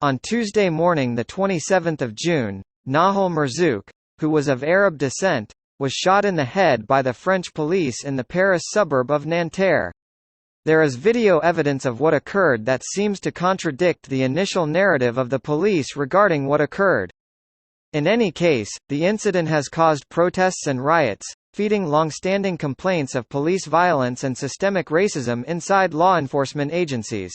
On Tuesday morning 27 June, Nahal Merzouk, who was of Arab descent, was shot in the head by the French police in the Paris suburb of Nanterre. There is video evidence of what occurred that seems to contradict the initial narrative of the police regarding what occurred. In any case, the incident has caused protests and riots, feeding long-standing complaints of police violence and systemic racism inside law enforcement agencies.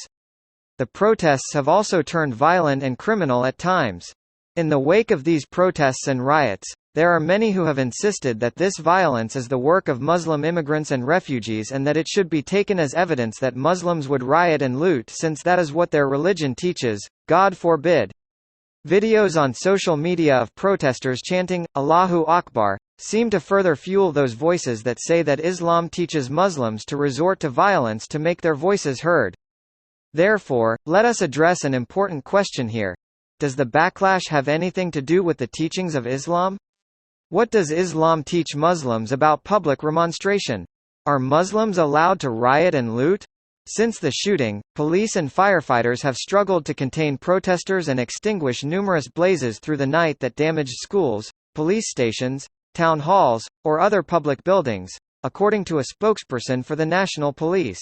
The protests have also turned violent and criminal at times. In the wake of these protests and riots, there are many who have insisted that this violence is the work of Muslim immigrants and refugees and that it should be taken as evidence that Muslims would riot and loot since that is what their religion teaches, God forbid. Videos on social media of protesters chanting, Allahu Akbar, seem to further fuel those voices that say that Islam teaches Muslims to resort to violence to make their voices heard. Therefore, let us address an important question here. Does the backlash have anything to do with the teachings of Islam? What does Islam teach Muslims about public remonstration? Are Muslims allowed to riot and loot? Since the shooting, police and firefighters have struggled to contain protesters and extinguish numerous blazes through the night that damaged schools, police stations, town halls, or other public buildings, according to a spokesperson for the National Police.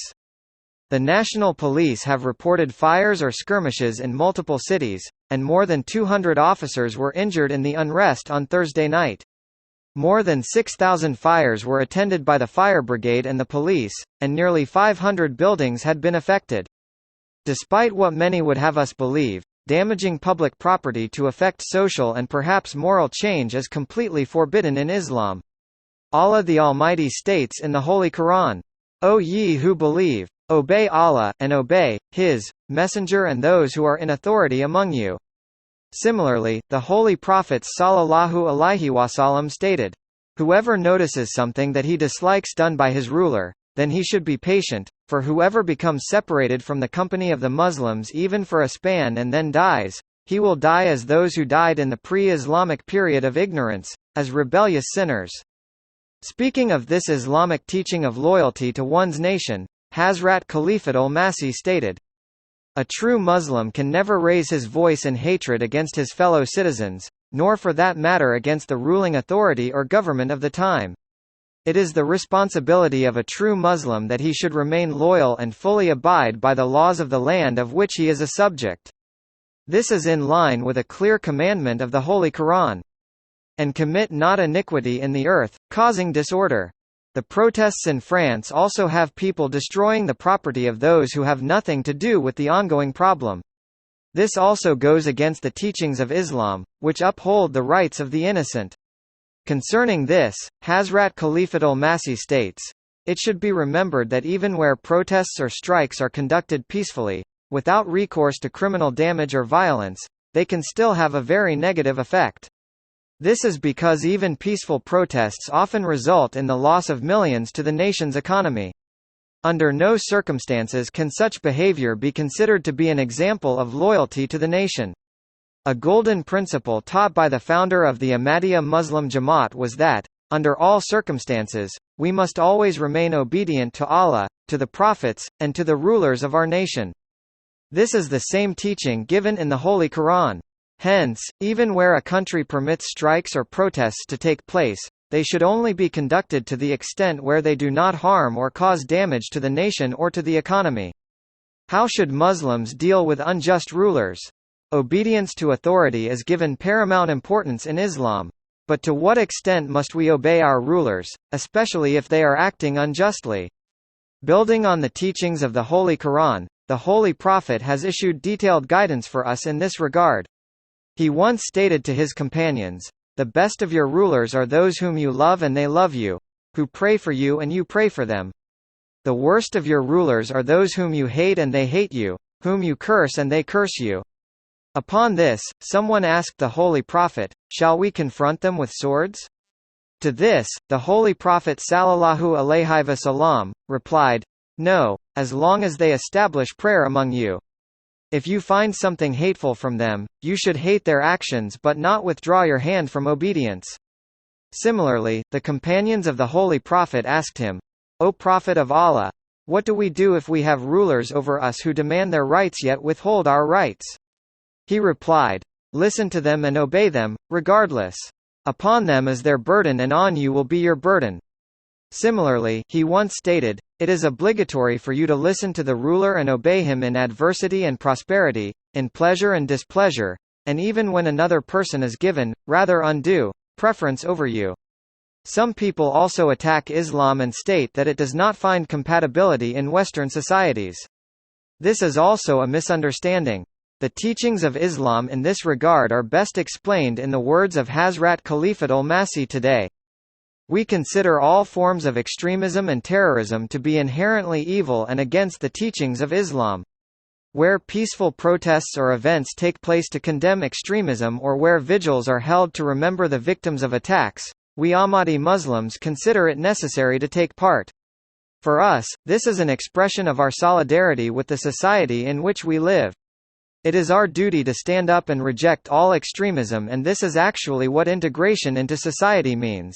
The National Police have reported fires or skirmishes in multiple cities, and more than 200 officers were injured in the unrest on Thursday night. More than 6,000 fires were attended by the fire brigade and the police, and nearly 500 buildings had been affected. Despite what many would have us believe, damaging public property to effect social and perhaps moral change is completely forbidden in Islam. Allah the Almighty states in the Holy Qur'an, "O ye who believe, obey Allah, and obey His Messenger and those who are in authority among you." Similarly, the Holy Prophet sallallahu alaihi wasallam stated, "Whoever notices something that he dislikes done by his ruler, then he should be patient, for whoever becomes separated from the company of the Muslims even for a span and then dies, he will die as those who died in the pre-Islamic period of ignorance, as rebellious sinners." Speaking of this Islamic teaching of loyalty to one's nation, Hazrat Khalifat al-Masih stated, "A true Muslim can never raise his voice in hatred against his fellow citizens, nor for that matter against the ruling authority or government of the time. It is the responsibility of a true Muslim that he should remain loyal and fully abide by the laws of the land of which he is a subject. This is in line with a clear commandment of the Holy Qur'an. And commit not iniquity in the earth, causing disorder." The protests in France also have people destroying the property of those who have nothing to do with the ongoing problem. This also goes against the teachings of Islam, which uphold the rights of the innocent. Concerning this, Hazrat Khalifat al-Masih states, "It should be remembered that even where protests or strikes are conducted peacefully, without recourse to criminal damage or violence, they can still have a very negative effect. This is because even peaceful protests often result in the loss of millions to the nation's economy. Under no circumstances can such behavior be considered to be an example of loyalty to the nation." A golden principle taught by the founder of the Ahmadiyya Muslim Jamaat was that, under all circumstances, we must always remain obedient to Allah, to the prophets, and to the rulers of our nation. This is the same teaching given in the Holy Qur'an. Hence, even where a country permits strikes or protests to take place, they should only be conducted to the extent where they do not harm or cause damage to the nation or to the economy. How should Muslims deal with unjust rulers? Obedience to authority is given paramount importance in Islam. But to what extent must we obey our rulers, especially if they are acting unjustly? Building on the teachings of the Holy Qur'an, the Holy Prophet has issued detailed guidance for us in this regard. He once stated to his companions, "The best of your rulers are those whom you love and they love you, who pray for you and you pray for them. The worst of your rulers are those whom you hate and they hate you, whom you curse and they curse you." Upon this, someone asked the Holy Prophet, "Shall we confront them with swords?" To this, the Holy Prophet sallallahu alaihi wasallam replied, "No, as long as they establish prayer among you. If you find something hateful from them, you should hate their actions but not withdraw your hand from obedience." Similarly, the companions of the Holy Prophet asked him, "O Prophet of Allah, what do we do if we have rulers over us who demand their rights yet withhold our rights?" He replied, "Listen to them and obey them, regardless. Upon them is their burden and on you will be your burden." Similarly, he once stated, "It is obligatory for you to listen to the ruler and obey him in adversity and prosperity, in pleasure and displeasure, and even when another person is given, rather undue, preference over you." Some people also attack Islam and state that it does not find compatibility in Western societies. This is also a misunderstanding. The teachings of Islam in this regard are best explained in the words of Hazrat Khalifat al-Masih today. "We consider all forms of extremism and terrorism to be inherently evil and against the teachings of Islam. Where peaceful protests or events take place to condemn extremism or where vigils are held to remember the victims of attacks, we Ahmadi Muslims consider it necessary to take part. For us, this is an expression of our solidarity with the society in which we live. It is our duty to stand up and reject all extremism, and this is actually what integration into society means.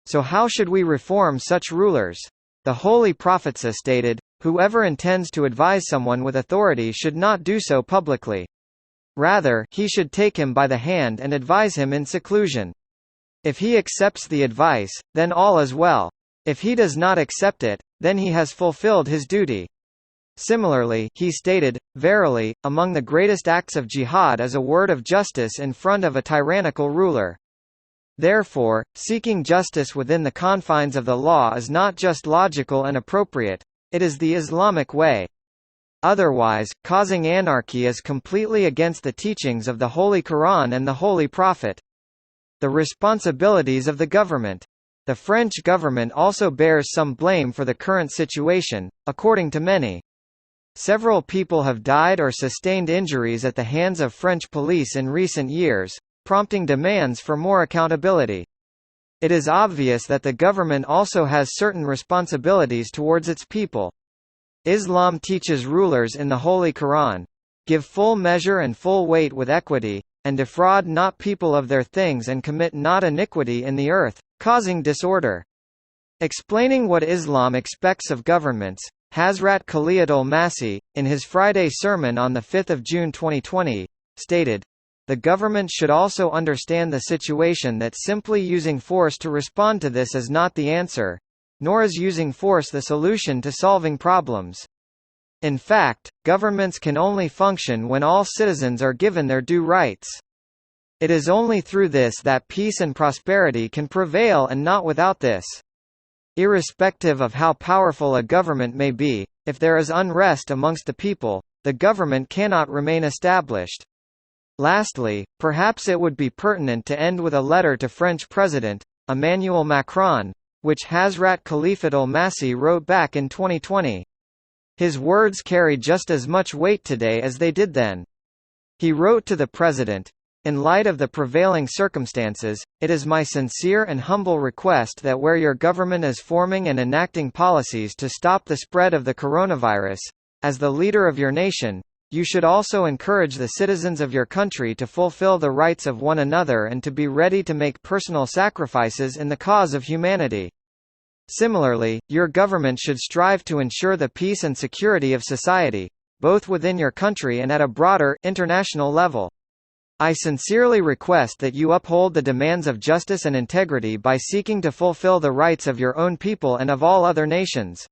So how should we reform such rulers? The Holy Prophet stated, 'Whoever intends to advise someone with authority should not do so publicly. Rather, he should take him by the hand and advise him in seclusion. If he accepts the advice, then all is well. If he does not accept it, then he has fulfilled his duty.' Similarly, he stated, 'Verily, among the greatest acts of jihad is a word of justice in front of a tyrannical ruler.' Therefore, seeking justice within the confines of the law is not just logical and appropriate, it is the Islamic way. Otherwise, causing anarchy is completely against the teachings of the Holy Qur'an and the Holy Prophet." The responsibilities of the government. The French government also bears some blame for the current situation, according to many. Several people have died or sustained injuries at the hands of French police in recent years, prompting demands for more accountability. It is obvious that the government also has certain responsibilities towards its people. Islam teaches rulers in the Holy Quran, "Give full measure and full weight with equity, and defraud not people of their things and commit not iniquity in the earth, causing disorder." Explaining what Islam expects of governments, Hazrat Khalifat al-Masih, in his Friday sermon on 5 June 2020, stated, "The government should also understand the situation that simply using force to respond to this is not the answer, nor is using force the solution to solving problems. In fact, governments can only function when all citizens are given their due rights. It is only through this that peace and prosperity can prevail and not without this. Irrespective of how powerful a government may be, if there is unrest amongst the people, the government cannot remain established." Lastly, perhaps it would be pertinent to end with a letter to French President Emmanuel Macron, which Hazrat Khalifat al-Masih wrote back in 2020. His words carry just as much weight today as they did then. He wrote to the President, "In light of the prevailing circumstances, it is my sincere and humble request that where your government is forming and enacting policies to stop the spread of the coronavirus, as the leader of your nation, you should also encourage the citizens of your country to fulfill the rights of one another and to be ready to make personal sacrifices in the cause of humanity. Similarly, your government should strive to ensure the peace and security of society, both within your country and at a broader, international level. I sincerely request that you uphold the demands of justice and integrity by seeking to fulfill the rights of your own people and of all other nations."